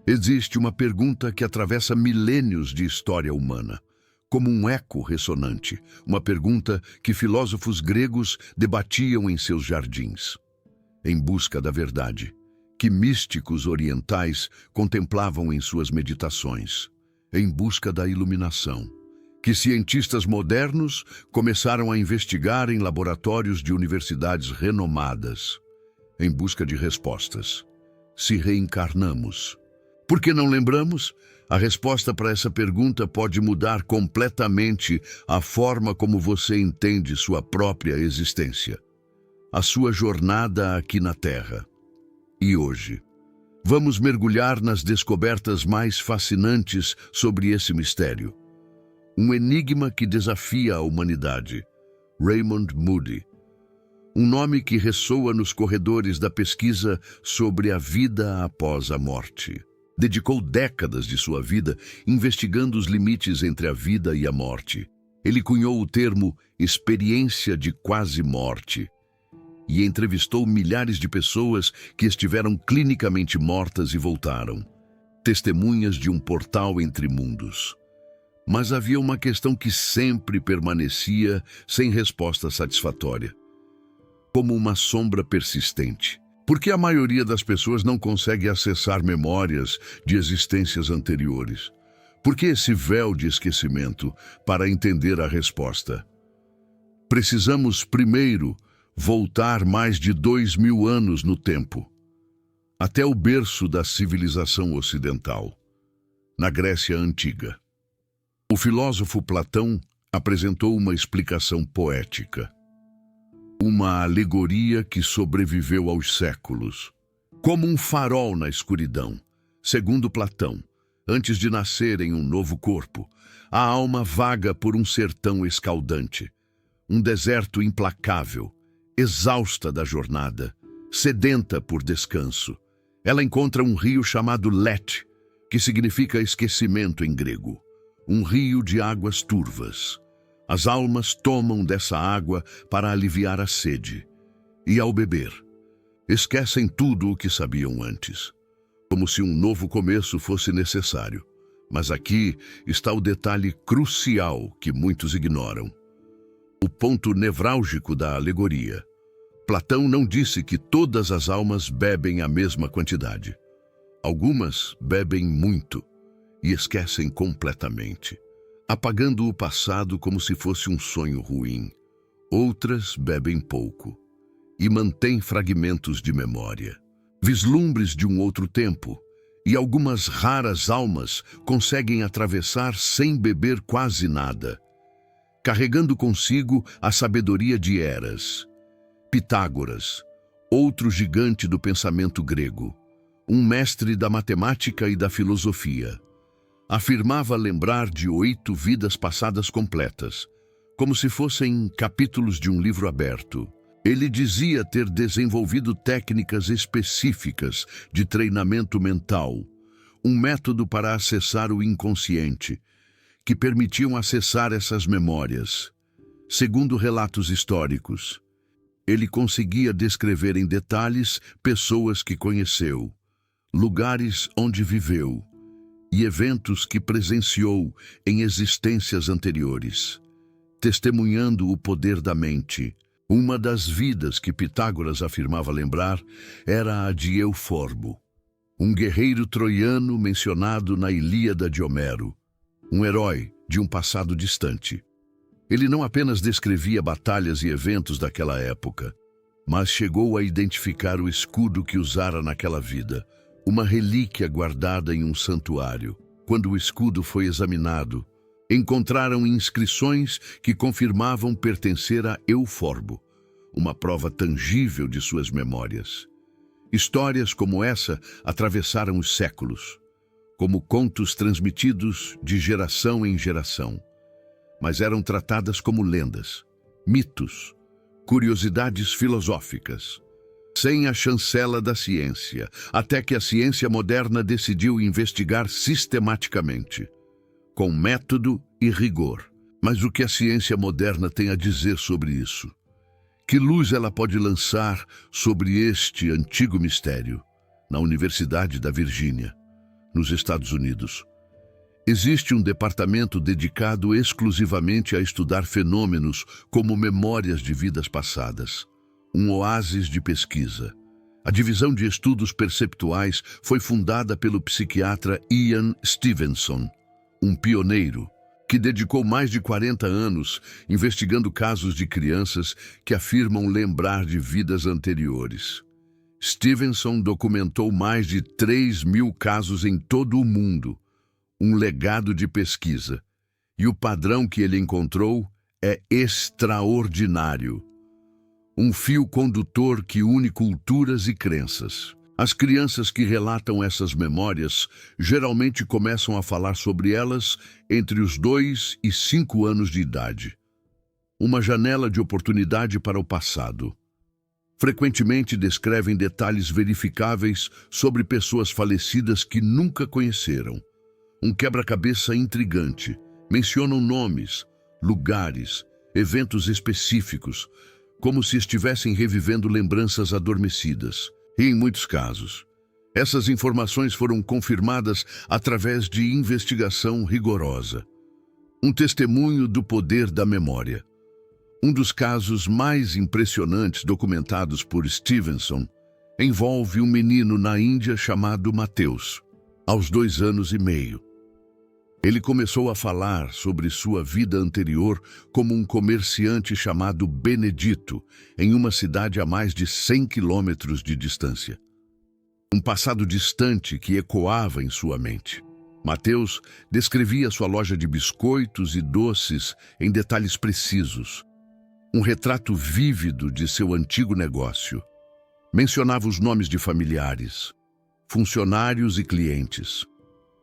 Existe uma pergunta que atravessa milênios de história humana, como um eco ressonante, uma pergunta que filósofos gregos debatiam em seus jardins. Em busca da verdade, que místicos orientais contemplavam em suas meditações, em busca da iluminação, que cientistas modernos começaram a investigar em laboratórios de universidades renomadas, em busca de respostas. Se reencarnamos, por que não lembramos? A resposta para essa pergunta pode mudar completamente a forma como você entende sua própria existência, a sua jornada aqui na Terra. E hoje, vamos mergulhar nas descobertas mais fascinantes sobre esse mistério. Um enigma que desafia a humanidade. Raymond Moody. Um nome que ressoa nos corredores da pesquisa sobre a vida após a morte. Dedicou décadas de sua vida investigando os limites entre a vida e a morte. Ele cunhou o termo experiência de quase morte e entrevistou milhares de pessoas que estiveram clinicamente mortas e voltaram, testemunhas de um portal entre mundos. Mas havia uma questão que sempre permanecia sem resposta satisfatória, como uma sombra persistente. Por que a maioria das pessoas não consegue acessar memórias de existências anteriores? Por que esse véu de esquecimento para entender a resposta? Precisamos primeiro voltar mais de 2000 anos no tempo, até o berço da civilização ocidental, na Grécia Antiga. O filósofo Platão apresentou uma explicação poética, uma alegoria que sobreviveu aos séculos, como um farol na escuridão. Segundo Platão, antes de nascer em um novo corpo, a alma vaga por um sertão escaldante, um deserto implacável, exausta da jornada, sedenta por descanso. Ela encontra um rio chamado Lete, que significa esquecimento em grego, um rio de águas turvas. As almas tomam dessa água para aliviar a sede, e ao beber, esquecem tudo o que sabiam antes, como se um novo começo fosse necessário. Mas aqui está o detalhe crucial que muitos ignoram, o ponto nevrálgico da alegoria. Platão não disse que todas as almas bebem a mesma quantidade. Algumas bebem muito e esquecem completamente, apagando o passado como se fosse um sonho ruim. Outras bebem pouco e mantêm fragmentos de memória, vislumbres de um outro tempo, e algumas raras almas conseguem atravessar sem beber quase nada, carregando consigo a sabedoria de Eras. Pitágoras, outro gigante do pensamento grego, um mestre da matemática e da filosofia, afirmava lembrar de 8 vidas passadas completas, como se fossem capítulos de um livro aberto. Ele dizia ter desenvolvido técnicas específicas de treinamento mental, um método para acessar o inconsciente, que permitiam acessar essas memórias. Segundo relatos históricos, ele conseguia descrever em detalhes pessoas que conheceu, lugares onde viveu e eventos que presenciou em existências anteriores, testemunhando o poder da mente. Uma das vidas que Pitágoras afirmava lembrar era a de Euforbo, um guerreiro troiano mencionado na Ilíada de Homero, um herói de um passado distante. Ele não apenas descrevia batalhas e eventos daquela época, mas chegou a identificar o escudo que usara naquela vida, uma relíquia guardada em um santuário. Quando o escudo foi examinado, encontraram inscrições que confirmavam pertencer a Euforbo, uma prova tangível de suas memórias. Histórias como essa atravessaram os séculos, como contos transmitidos de geração em geração, mas eram tratadas como lendas, mitos, curiosidades filosóficas, sem a chancela da ciência, até que a ciência moderna decidiu investigar sistematicamente, com método e rigor. Mas o que a ciência moderna tem a dizer sobre isso? Que luz ela pode lançar sobre este antigo mistério? Na Universidade da Virgínia, nos Estados Unidos. Existe um departamento dedicado exclusivamente a estudar fenômenos como memórias de vidas passadas. Um oásis de pesquisa. A Divisão de Estudos Perceptuais foi fundada pelo psiquiatra Ian Stevenson, um pioneiro que dedicou mais de 40 anos investigando casos de crianças que afirmam lembrar de vidas anteriores. Stevenson documentou mais de 3.000 casos em todo o mundo, um legado de pesquisa, e o padrão que ele encontrou é extraordinário. Um fio condutor que une culturas e crenças. As crianças que relatam essas memórias geralmente começam a falar sobre elas entre os 2 e 5 anos de idade. Uma janela de oportunidade para o passado. Frequentemente descrevem detalhes verificáveis sobre pessoas falecidas que nunca conheceram. Um quebra-cabeça intrigante. Mencionam nomes, lugares, eventos específicos, como se estivessem revivendo lembranças adormecidas. E, em muitos casos, essas informações foram confirmadas através de investigação rigorosa. Um testemunho do poder da memória. Um dos casos mais impressionantes documentados por Stevenson envolve um menino na Índia chamado Mateus, aos 2 anos e meio. Ele começou a falar sobre sua vida anterior como um comerciante chamado Benedito, em uma cidade a mais de 100 quilômetros de distância. Um passado distante que ecoava em sua mente. Mateus descrevia sua loja de biscoitos e doces em detalhes precisos. Um retrato vívido de seu antigo negócio. Mencionava os nomes de familiares, funcionários e clientes,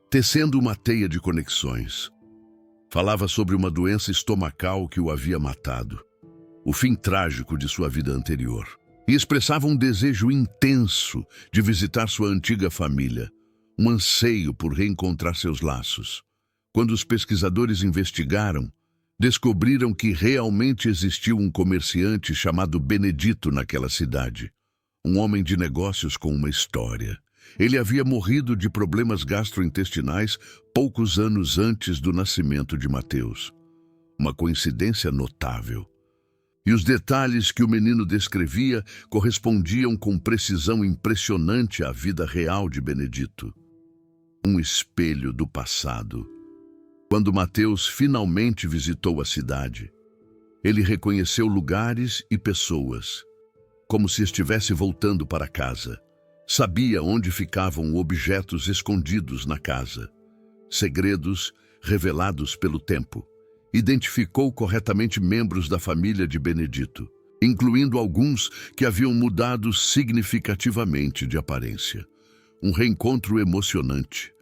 tecendo uma teia de conexões. Falava sobre uma doença estomacal que o havia matado, o fim trágico de sua vida anterior, e expressava um desejo intenso de visitar sua antiga família, um anseio por reencontrar seus laços. Quando os pesquisadores investigaram, descobriram que realmente existiu um comerciante chamado Benedito naquela cidade, um homem de negócios com uma história. Ele havia morrido de problemas gastrointestinais poucos anos antes do nascimento de Mateus. Uma coincidência notável. E os detalhes que o menino descrevia correspondiam com precisão impressionante à vida real de Benedito. Um espelho do passado. Quando Mateus finalmente visitou a cidade, ele reconheceu lugares e pessoas, como se estivesse voltando para casa. Sabia onde ficavam objetos escondidos na casa, segredos revelados pelo tempo. Identificou corretamente membros da família de Benedito, incluindo alguns que haviam mudado significativamente de aparência. Um reencontro emocionante.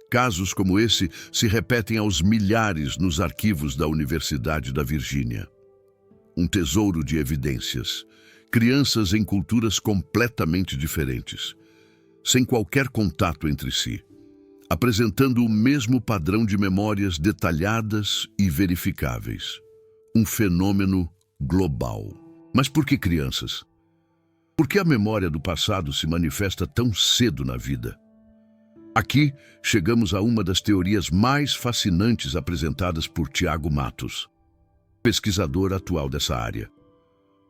Casos como esse se repetem aos milhares nos arquivos da Universidade da Virgínia. Um tesouro de evidências. Crianças em culturas completamente diferentes, sem qualquer contato entre si, apresentando o mesmo padrão de memórias detalhadas e verificáveis. Um fenômeno global. Mas por que crianças? Por que a memória do passado se manifesta tão cedo na vida? Aqui chegamos a uma das teorias mais fascinantes apresentadas por Tiago Matos, pesquisador atual dessa área.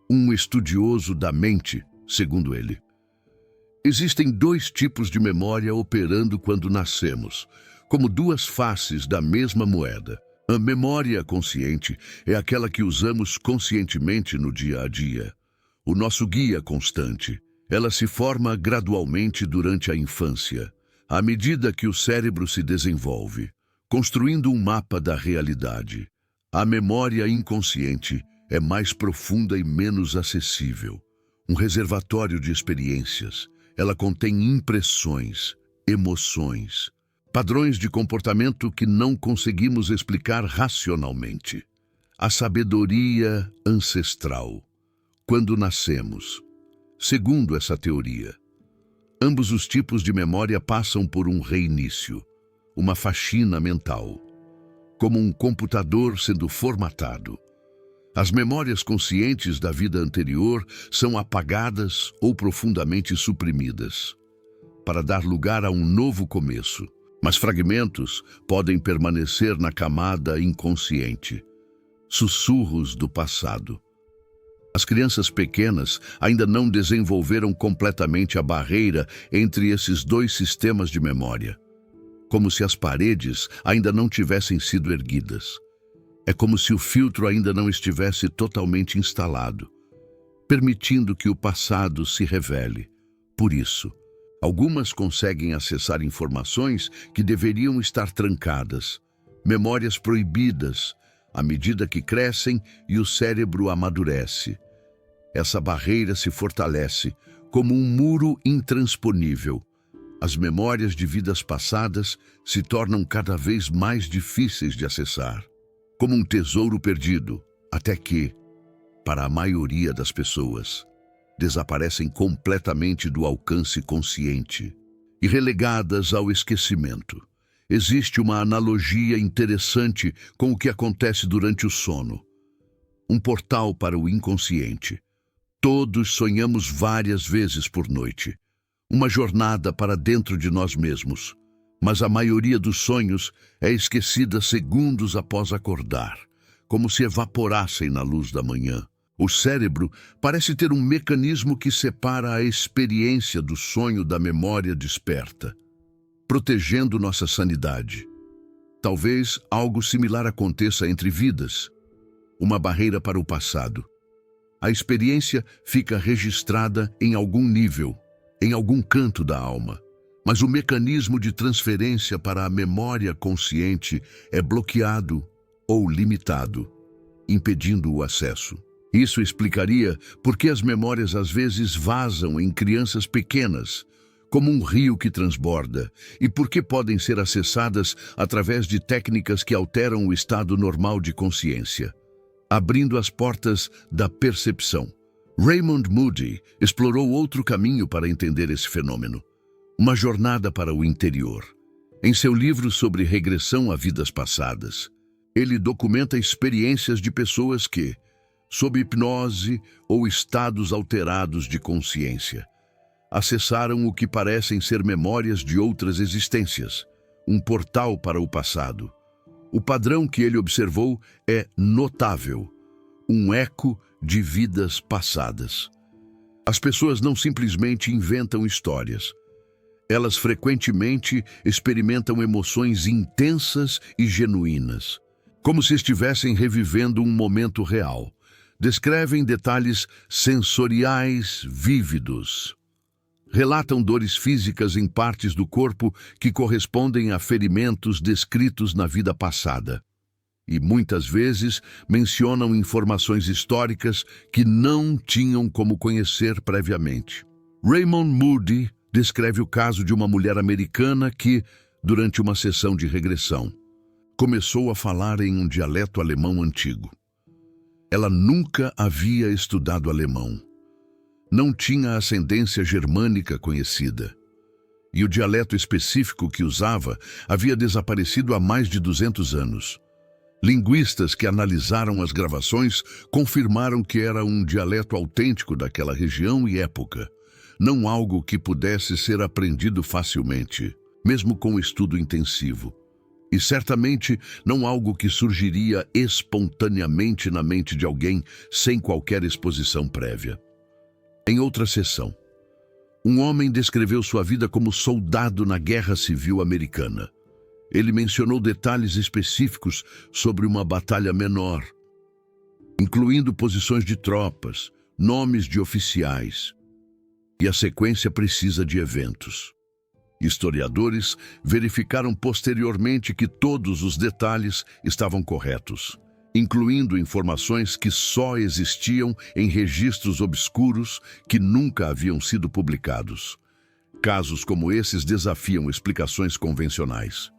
Um estudioso da mente, segundo ele. Existem 2 tipos de memória operando quando nascemos, como 2 faces da mesma moeda. A memória consciente é aquela que usamos conscientemente no dia a dia. O nosso guia constante. Ela se forma gradualmente durante a infância, à medida que o cérebro se desenvolve, construindo um mapa da realidade. A memória inconsciente é mais profunda e menos acessível. Um reservatório de experiências. Ela contém impressões, emoções, padrões de comportamento que não conseguimos explicar racionalmente. A sabedoria ancestral. Quando nascemos. Segundo essa teoria, ambos os tipos de memória passam por um reinício, uma faxina mental, como um computador sendo formatado. As memórias conscientes da vida anterior são apagadas ou profundamente suprimidas, para dar lugar a um novo começo, Mas fragmentos podem permanecer na camada inconsciente, sussurros do passado. As crianças pequenas ainda não desenvolveram completamente a barreira entre esses dois sistemas de memória, como se as paredes ainda não tivessem sido erguidas. É como se o filtro ainda não estivesse totalmente instalado, permitindo que o passado se revele. Por isso, algumas conseguem acessar informações que deveriam estar trancadas, memórias proibidas, à medida que crescem e o cérebro amadurece. Essa barreira se fortalece como um muro intransponível. As memórias de vidas passadas se tornam cada vez mais difíceis de acessar, como um tesouro perdido, até que, para a maioria das pessoas, desaparecem completamente do alcance consciente e relegadas ao esquecimento. Existe uma analogia interessante com o que acontece durante o sono. Um portal para o inconsciente. Todos sonhamos várias vezes por noite. Uma jornada para dentro de nós mesmos. Mas a maioria dos sonhos é esquecida segundos após acordar, como se evaporassem na luz da manhã. O cérebro parece ter um mecanismo que separa a experiência do sonho da memória desperta, protegendo nossa sanidade. Talvez algo similar aconteça entre vidas, uma barreira para o passado. A experiência fica registrada em algum nível, em algum canto da alma, mas o mecanismo de transferência para a memória consciente é bloqueado ou limitado, impedindo o acesso. Isso explicaria por que as memórias às vezes vazam em crianças pequenas, como um rio que transborda, e por que podem ser acessadas através de técnicas que alteram o estado normal de consciência, abrindo as portas da percepção. Raymond Moody explorou outro caminho para entender esse fenômeno, uma jornada para o interior. Em seu livro sobre regressão a vidas passadas, ele documenta experiências de pessoas que, sob hipnose ou estados alterados de consciência, acessaram o que parecem ser memórias de outras existências, um portal para o passado. O padrão que ele observou é notável, um eco de vidas passadas. As pessoas não simplesmente inventam histórias. Elas frequentemente experimentam emoções intensas e genuínas, como se estivessem revivendo um momento real. Descrevem detalhes sensoriais vívidos. Relatam dores físicas em partes do corpo que correspondem a ferimentos descritos na vida passada. E muitas vezes mencionam informações históricas que não tinham como conhecer previamente. Raymond Moody descreve o caso de uma mulher americana que, durante uma sessão de regressão, começou a falar em um dialeto alemão antigo. Ela nunca havia estudado alemão. Não tinha ascendência germânica conhecida. E o dialeto específico que usava havia desaparecido há mais de 200 anos. Linguistas que analisaram as gravações confirmaram que era um dialeto autêntico daquela região e época, não algo que pudesse ser aprendido facilmente, mesmo com estudo intensivo. E certamente não algo que surgiria espontaneamente na mente de alguém sem qualquer exposição prévia. Em outra sessão, um homem descreveu sua vida como soldado na Guerra Civil Americana. Ele mencionou detalhes específicos sobre uma batalha menor, incluindo posições de tropas, nomes de oficiais e a sequência precisa de eventos. Historiadores verificaram posteriormente que todos os detalhes estavam corretos, incluindo informações que só existiam em registros obscuros que nunca haviam sido publicados. Casos como esses desafiam explicações convencionais.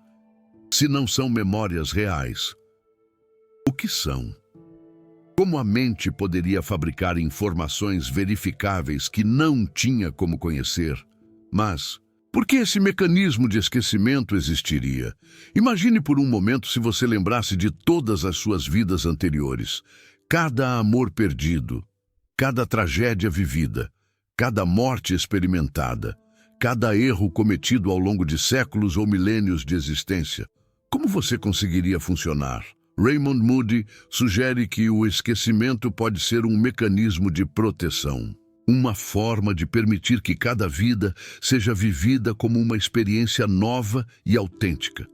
Se não são memórias reais, o que são? Como a mente poderia fabricar informações verificáveis que não tinha como conhecer? Mas por que esse mecanismo de esquecimento existiria? Imagine por um momento se você lembrasse de todas as suas vidas anteriores, cada amor perdido, cada tragédia vivida, cada morte experimentada, cada erro cometido ao longo de séculos ou milênios de existência. Como você conseguiria funcionar? Raymond Moody sugere que o esquecimento pode ser um mecanismo de proteção, uma forma de permitir que cada vida seja vivida como uma experiência nova e autêntica,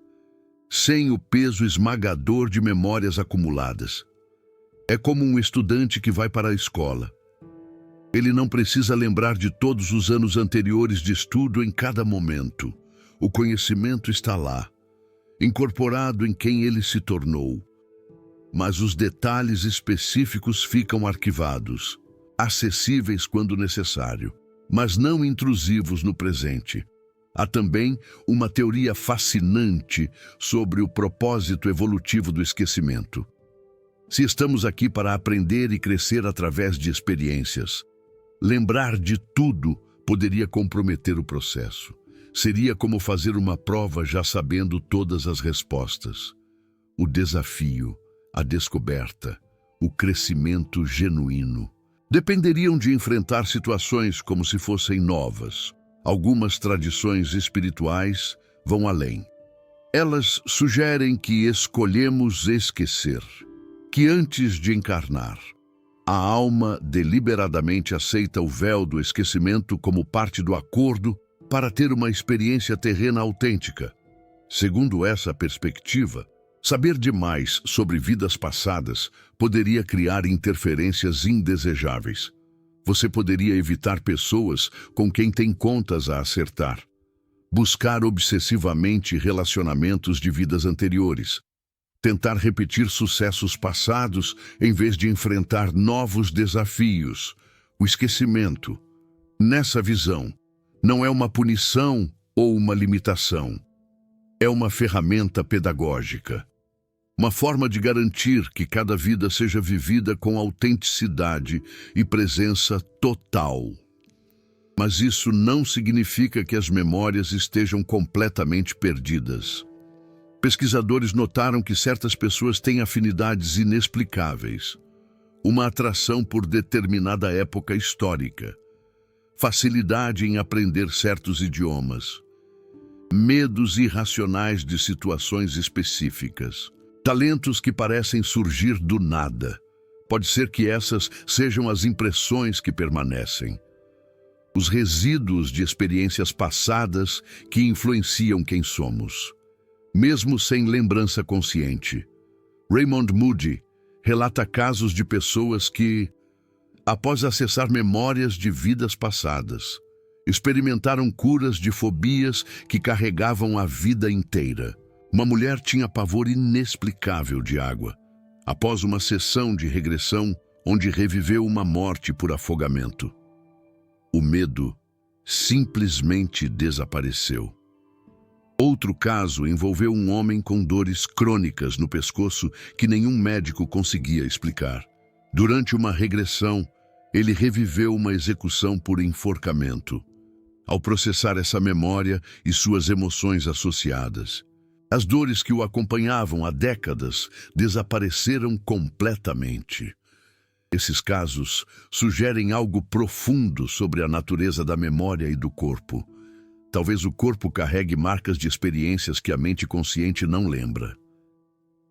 sem o peso esmagador de memórias acumuladas. É como um estudante que vai para a escola. Ele não precisa lembrar de todos os anos anteriores de estudo em cada momento. O conhecimento está lá, incorporado em quem ele se tornou. Mas os detalhes específicos ficam arquivados, acessíveis quando necessário, mas não intrusivos no presente. Há também uma teoria fascinante sobre o propósito evolutivo do esquecimento. Se estamos aqui para aprender e crescer através de experiências, lembrar de tudo poderia comprometer o processo. Seria como fazer uma prova já sabendo todas as respostas. O desafio, a descoberta, o crescimento genuíno dependeriam de enfrentar situações como se fossem novas. Algumas tradições espirituais vão além. Elas sugerem que escolhemos esquecer, que antes de encarnar, a alma deliberadamente aceita o véu do esquecimento como parte do acordo para ter uma experiência terrena autêntica. Segundo essa perspectiva, saber demais sobre vidas passadas poderia criar interferências indesejáveis. Você poderia evitar pessoas com quem tem contas a acertar, buscar obsessivamente relacionamentos de vidas anteriores, tentar repetir sucessos passados em vez de enfrentar novos desafios. O esquecimento, nessa visão, não é uma punição ou uma limitação. É uma ferramenta pedagógica. Uma forma de garantir que cada vida seja vivida com autenticidade e presença total. Mas isso não significa que as memórias estejam completamente perdidas. Pesquisadores notaram que certas pessoas têm afinidades inexplicáveis, uma atração por determinada época histórica, facilidade em aprender certos idiomas, medos irracionais de situações específicas, talentos que parecem surgir do nada. Pode ser que essas sejam as impressões que permanecem, os resíduos de experiências passadas que influenciam quem somos, mesmo sem lembrança consciente. Raymond Moody relata casos de pessoas que, após acessar memórias de vidas passadas, experimentaram curas de fobias que carregavam a vida inteira. Uma mulher tinha pavor inexplicável de água, após uma sessão de regressão onde reviveu uma morte por afogamento. O medo simplesmente desapareceu. Outro caso envolveu um homem com dores crônicas no pescoço que nenhum médico conseguia explicar. Durante uma regressão, ele reviveu uma execução por enforcamento. Ao processar essa memória e suas emoções associadas, as dores que o acompanhavam há décadas desapareceram completamente. Esses casos sugerem algo profundo sobre a natureza da memória e do corpo. Talvez o corpo carregue marcas de experiências que a mente consciente não lembra.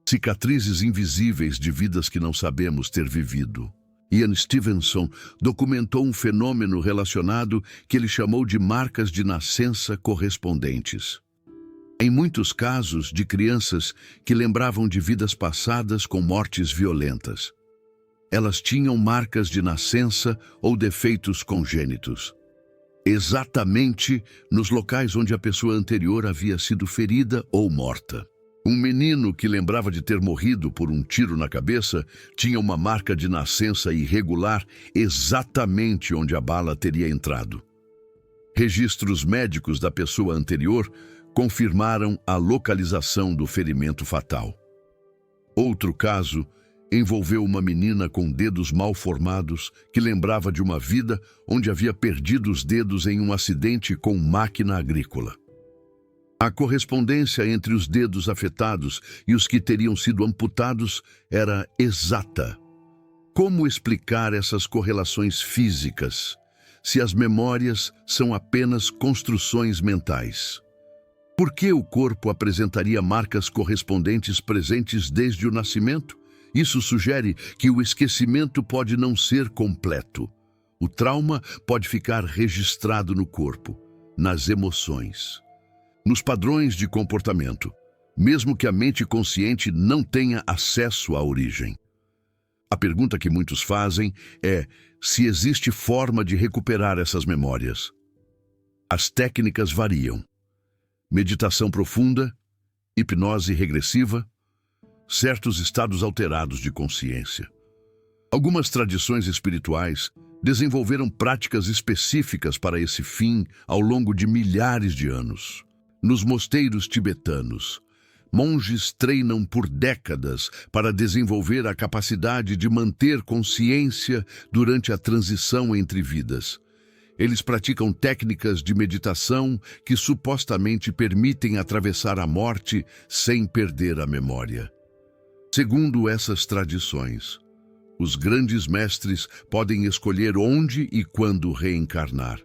Cicatrizes invisíveis de vidas que não sabemos ter vivido. Ian Stevenson documentou um fenômeno relacionado que ele chamou de marcas de nascença correspondentes. Em muitos casos, de crianças que lembravam de vidas passadas com mortes violentas. Elas tinham marcas de nascença ou defeitos congênitos, exatamente nos locais onde a pessoa anterior havia sido ferida ou morta. Um menino que lembrava de ter morrido por um tiro na cabeça tinha uma marca de nascença irregular exatamente onde a bala teria entrado. Registros médicos da pessoa anterior confirmaram a localização do ferimento fatal. Outro caso envolveu uma menina com dedos mal formados que lembrava de uma vida onde havia perdido os dedos em um acidente com máquina agrícola. A correspondência entre os dedos afetados e os que teriam sido amputados era exata. Como explicar essas correlações físicas? se as memórias são apenas construções mentais? Por que o corpo apresentaria marcas correspondentes presentes desde o nascimento? Isso sugere que o esquecimento pode não ser completo. O trauma pode ficar registrado no corpo, nas emoções, nos padrões de comportamento, mesmo que a mente consciente não tenha acesso à origem. A pergunta que muitos fazem é se existe forma de recuperar essas memórias. As técnicas variam. Meditação profunda, hipnose regressiva, certos estados alterados de consciência. Algumas tradições espirituais desenvolveram práticas específicas para esse fim ao longo de milhares de anos. Nos mosteiros tibetanos, monges treinam por décadas para desenvolver a capacidade de manter consciência durante a transição entre vidas. Eles praticam técnicas de meditação que supostamente permitem atravessar a morte sem perder a memória. Segundo essas tradições, os grandes mestres podem escolher onde e quando reencarnar.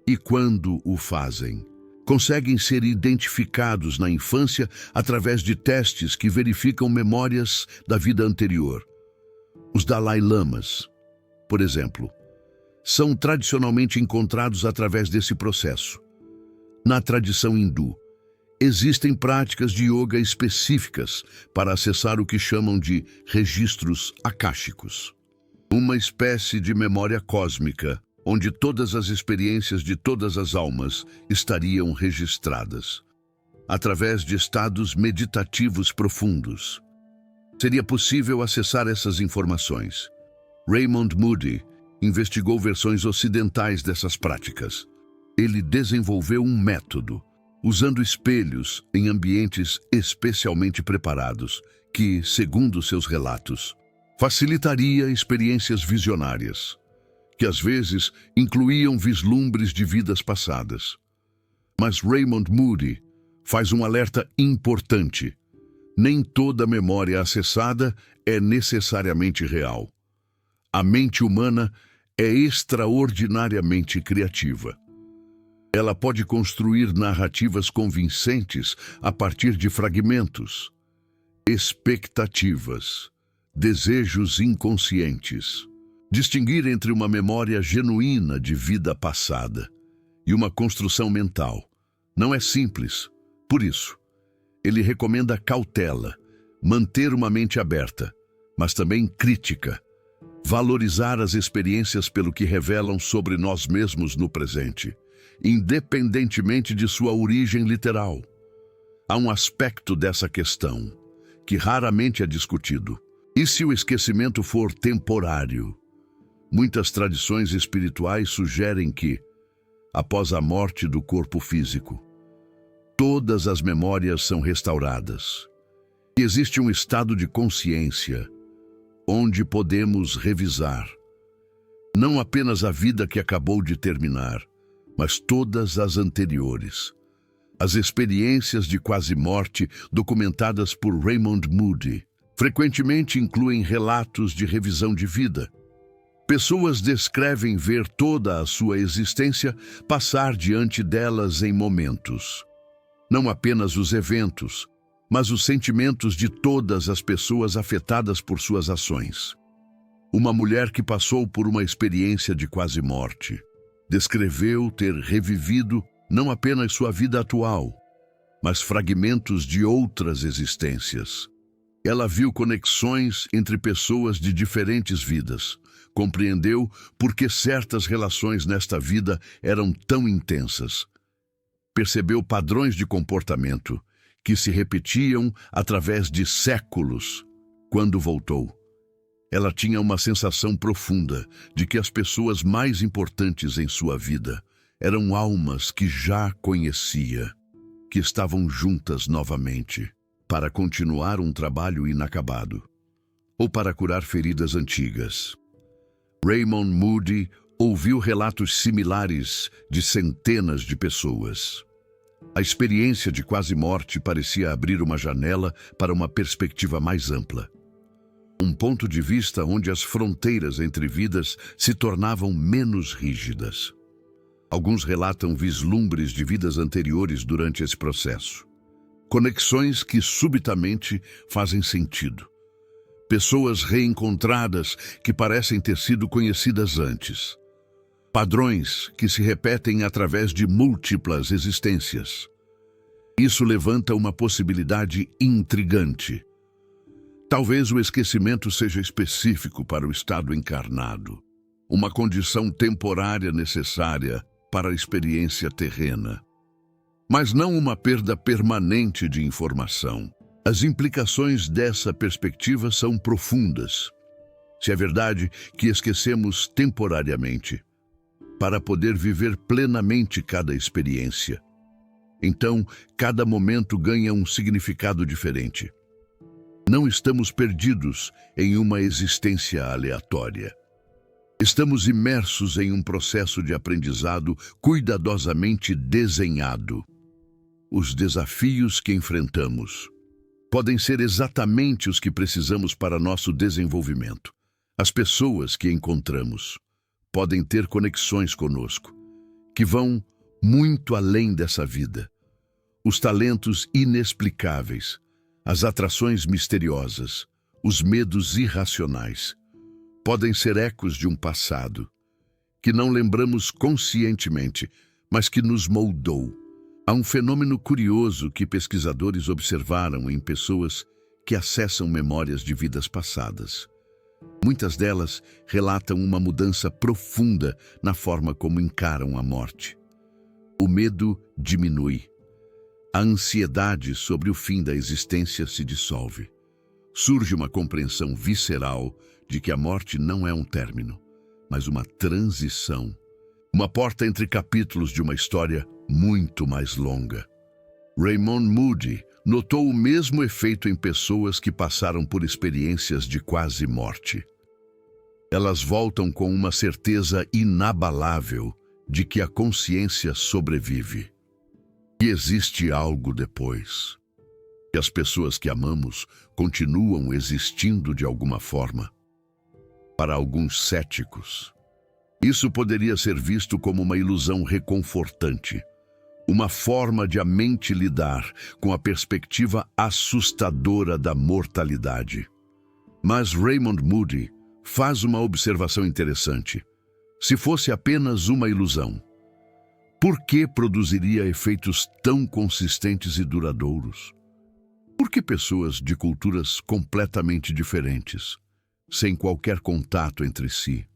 E quando o fazem, conseguem ser identificados na infância através de testes que verificam memórias da vida anterior. Os Dalai Lamas, por exemplo, são tradicionalmente encontrados através desse processo. Na tradição hindu, existem práticas de yoga específicas para acessar o que chamam de registros akáshicos, uma espécie de memória cósmica, onde todas as experiências de todas as almas estariam registradas, através de estados meditativos profundos. Seria possível acessar essas informações. Raymond Moody investigou versões ocidentais dessas práticas. Ele desenvolveu um método, usando espelhos em ambientes especialmente preparados, que, segundo seus relatos, facilitaria experiências visionárias, que às vezes incluíam vislumbres de vidas passadas. Mas Raymond Moody faz um alerta importante. Nem toda memória acessada é necessariamente real. A mente humana é extraordinariamente criativa. Ela pode construir narrativas convincentes a partir de fragmentos, expectativas, desejos inconscientes. Distinguir entre uma memória genuína de vida passada e uma construção mental não é simples. Por isso, ele recomenda cautela, manter uma mente aberta, mas também crítica, valorizar as experiências pelo que revelam sobre nós mesmos no presente, independentemente de sua origem literal. Há um aspecto dessa questão que raramente é discutido. E se o esquecimento for temporário? Muitas tradições espirituais sugerem que, após a morte do corpo físico, todas as memórias são restauradas. E existe um estado de consciência onde podemos revisar não apenas a vida que acabou de terminar, mas todas as anteriores. As experiências de quase-morte documentadas por Raymond Moody frequentemente incluem relatos de revisão de vida. Pessoas descrevem ver toda a sua existência passar diante delas em momentos. Não apenas os eventos, mas os sentimentos de todas as pessoas afetadas por suas ações. Uma mulher que passou por uma experiência de quase-morte descreveu ter revivido não apenas sua vida atual, mas fragmentos de outras existências. Ela viu conexões entre pessoas de diferentes vidas, compreendeu por que certas relações nesta vida eram tão intensas. Percebeu padrões de comportamento que se repetiam através de séculos. Quando voltou, ela tinha uma sensação profunda de que as pessoas mais importantes em sua vida eram almas que já conhecia, que estavam juntas novamente para continuar um trabalho inacabado ou para curar feridas antigas. Raymond Moody ouviu relatos similares de centenas de pessoas. A experiência de quase-morte parecia abrir uma janela para uma perspectiva mais ampla. Um ponto de vista onde as fronteiras entre vidas se tornavam menos rígidas. Alguns relatam vislumbres de vidas anteriores durante esse processo. Conexões que subitamente fazem sentido. Pessoas reencontradas que parecem ter sido conhecidas antes. Padrões que se repetem através de múltiplas existências. Isso levanta uma possibilidade intrigante. Talvez o esquecimento seja específico para o estado encarnado, uma condição temporária necessária para a experiência terrena. Mas não uma perda permanente de informação. As implicações dessa perspectiva são profundas. Se é verdade que esquecemos temporariamente, para poder viver plenamente cada experiência, então cada momento ganha um significado diferente. Não estamos perdidos em uma existência aleatória. Estamos imersos em um processo de aprendizado cuidadosamente desenhado. Os desafios que enfrentamos podem ser exatamente os que precisamos para nosso desenvolvimento. As pessoas que encontramos podem ter conexões conosco, que vão muito além dessa vida. Os talentos inexplicáveis, as atrações misteriosas, os medos irracionais, podem ser ecos de um passado que não lembramos conscientemente, mas que nos moldou. Há um fenômeno curioso que pesquisadores observaram em pessoas que acessam memórias de vidas passadas. Muitas delas relatam uma mudança profunda na forma como encaram a morte. O medo diminui. A ansiedade sobre o fim da existência se dissolve. Surge uma compreensão visceral de que a morte não é um término, mas uma transição. Uma porta entre capítulos de uma história muito mais longa. Raymond Moody notou o mesmo efeito em pessoas que passaram por experiências de quase morte. Elas voltam com uma certeza inabalável de que a consciência sobrevive. Que existe algo depois. Que as pessoas que amamos continuam existindo de alguma forma. Para alguns céticos, isso poderia ser visto como uma ilusão reconfortante, uma forma de a mente lidar com a perspectiva assustadora da mortalidade. Mas Raymond Moody faz uma observação interessante. Se fosse apenas uma ilusão, por que produziria efeitos tão consistentes e duradouros? Por que pessoas de culturas completamente diferentes, sem qualquer contato entre si,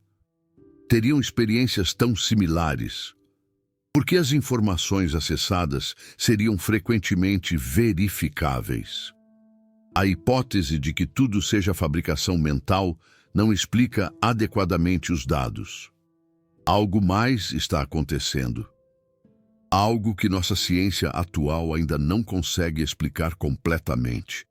teriam experiências tão similares? Por que as informações acessadas seriam frequentemente verificáveis? A hipótese de que tudo seja fabricação mental não explica adequadamente os dados. Algo mais está acontecendo. Algo que nossa ciência atual ainda não consegue explicar completamente,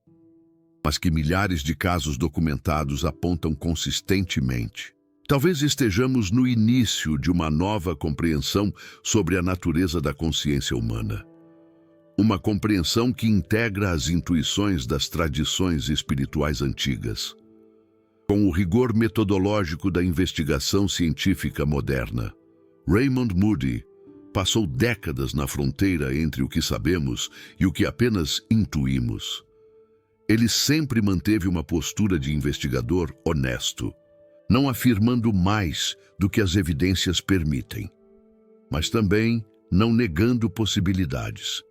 mas que milhares de casos documentados apontam consistentemente. Talvez estejamos no início de uma nova compreensão sobre a natureza da consciência humana. Uma compreensão que integra as intuições das tradições espirituais antigas, com o rigor metodológico da investigação científica moderna. Raymond Moody passou décadas na fronteira entre o que sabemos e o que apenas intuímos. Ele sempre manteve uma postura de investigador honesto, não afirmando mais do que as evidências permitem, mas também não negando possibilidades,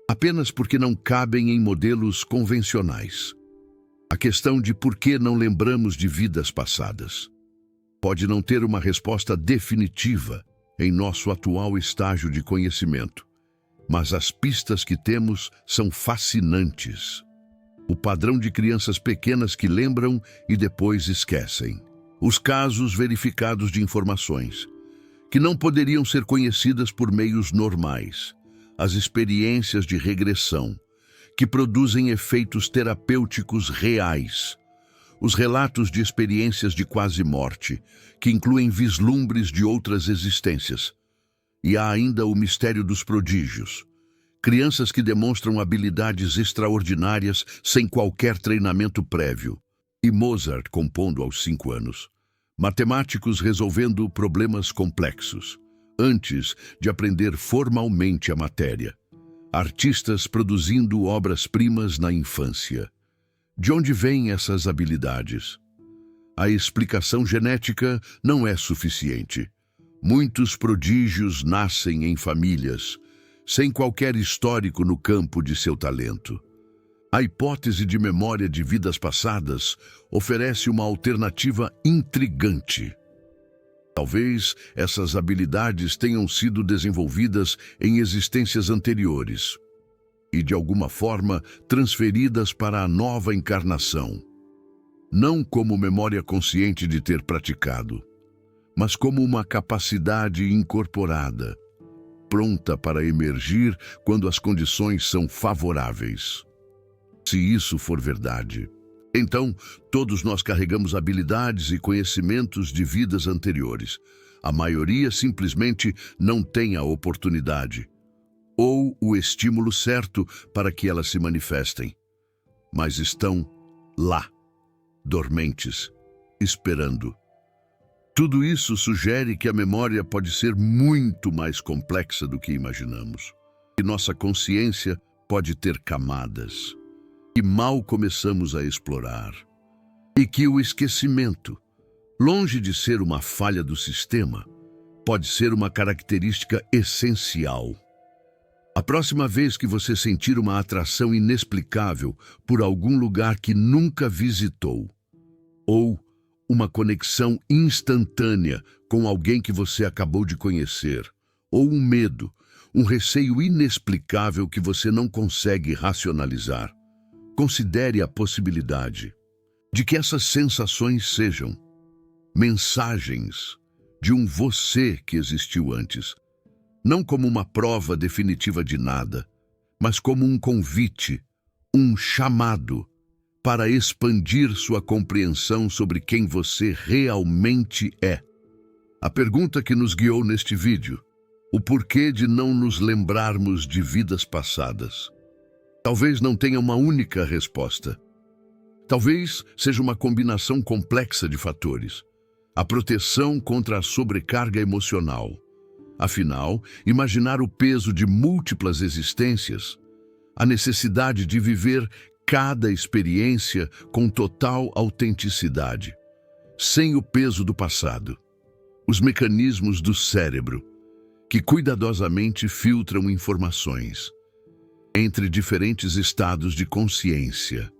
apenas porque não cabem em modelos convencionais. A questão de por que não lembramos de vidas passadas pode não ter uma resposta definitiva em nosso atual estágio de conhecimento, mas as pistas que temos são fascinantes. O padrão de crianças pequenas que lembram e depois esquecem. Os casos verificados de informações que não poderiam ser conhecidas por meios normais. As experiências de regressão que produzem efeitos terapêuticos reais. Os relatos de experiências de quase morte, que incluem vislumbres de outras existências. E há ainda o mistério dos prodígios. Crianças que demonstram habilidades extraordinárias sem qualquer treinamento prévio. e Mozart compondo aos 5 anos. Matemáticos resolvendo problemas complexos, antes de aprender formalmente a matéria. Artistas produzindo obras-primas na infância. De onde vêm essas habilidades? A explicação genética não é suficiente. Muitos prodígios nascem em famílias, sem qualquer histórico no campo de seu talento. A hipótese de memória de vidas passadas oferece uma alternativa intrigante. Talvez essas habilidades tenham sido desenvolvidas em existências anteriores e, de alguma forma, transferidas para a nova encarnação. Não como memória consciente de ter praticado, mas como uma capacidade incorporada, pronta para emergir quando as condições são favoráveis. Se isso for verdade, então todos nós carregamos habilidades e conhecimentos de vidas anteriores. A maioria simplesmente não tem a oportunidade ou o estímulo certo para que elas se manifestem, mas estão lá, dormentes, esperando. Tudo isso sugere que a memória pode ser muito mais complexa do que imaginamos, que nossa consciência pode ter camadas que mal começamos a explorar, e que o esquecimento, longe de ser uma falha do sistema, pode ser uma característica essencial. A próxima vez que você sentir uma atração inexplicável por algum lugar que nunca visitou, ou uma conexão instantânea com alguém que você acabou de conhecer, ou um medo, um receio inexplicável que você não consegue racionalizar, considere a possibilidade de que essas sensações sejam mensagens de um você que existiu antes, não como uma prova definitiva de nada, mas como um convite, um chamado para expandir sua compreensão sobre quem você realmente é. A pergunta que nos guiou neste vídeo, o porquê de não nos lembrarmos de vidas passadas, talvez não tenha uma única resposta. Talvez seja uma combinação complexa de fatores. A proteção contra a sobrecarga emocional. Afinal, imaginar o peso de múltiplas existências, a necessidade de viver cada experiência com total autenticidade, sem o peso do passado. Os mecanismos do cérebro, que cuidadosamente filtram informações entre diferentes estados de consciência,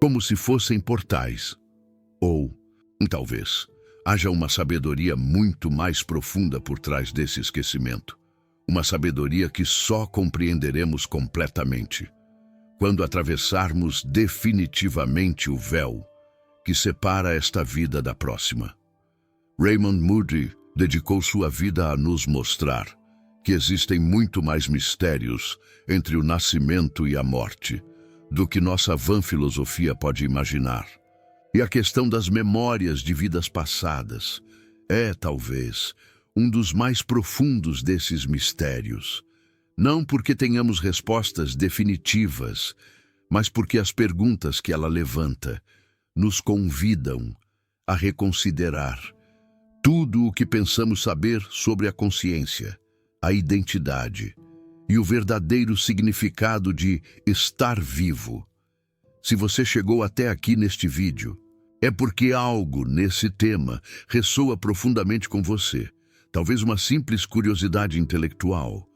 como se fossem portais. Ou, talvez, haja uma sabedoria muito mais profunda por trás desse esquecimento. Uma sabedoria que só compreenderemos completamente quando atravessarmos definitivamente o véu que separa esta vida da próxima. Raymond Moody dedicou sua vida a nos mostrar que existem muito mais mistérios entre o nascimento e a morte do que nossa vã filosofia pode imaginar. E a questão das memórias de vidas passadas é, talvez, um dos mais profundos desses mistérios. Não porque tenhamos respostas definitivas, mas porque as perguntas que ela levanta nos convidam a reconsiderar tudo o que pensamos saber sobre a consciência, a identidade e o verdadeiro significado de estar vivo. Se você chegou até aqui neste vídeo, é porque algo nesse tema ressoa profundamente com você. Talvez uma simples curiosidade intelectual,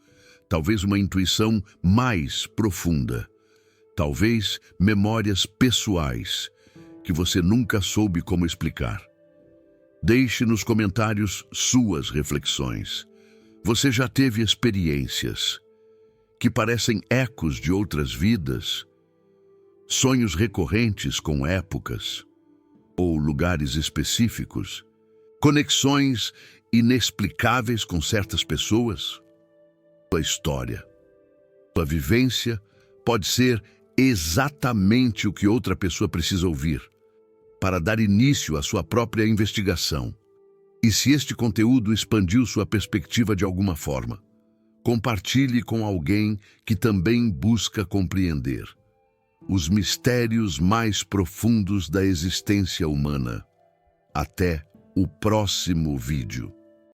talvez uma intuição mais profunda, talvez memórias pessoais que você nunca soube como explicar. Deixe nos comentários suas reflexões. Você já teve experiências que parecem ecos de outras vidas, sonhos recorrentes com épocas ou lugares específicos, conexões inexplicáveis com certas pessoas? Sua história, sua vivência pode ser exatamente o que outra pessoa precisa ouvir para dar início à sua própria investigação. E se este conteúdo expandiu sua perspectiva de alguma forma, compartilhe com alguém que também busca compreender. os mistérios mais profundos da existência humana. Até o próximo vídeo.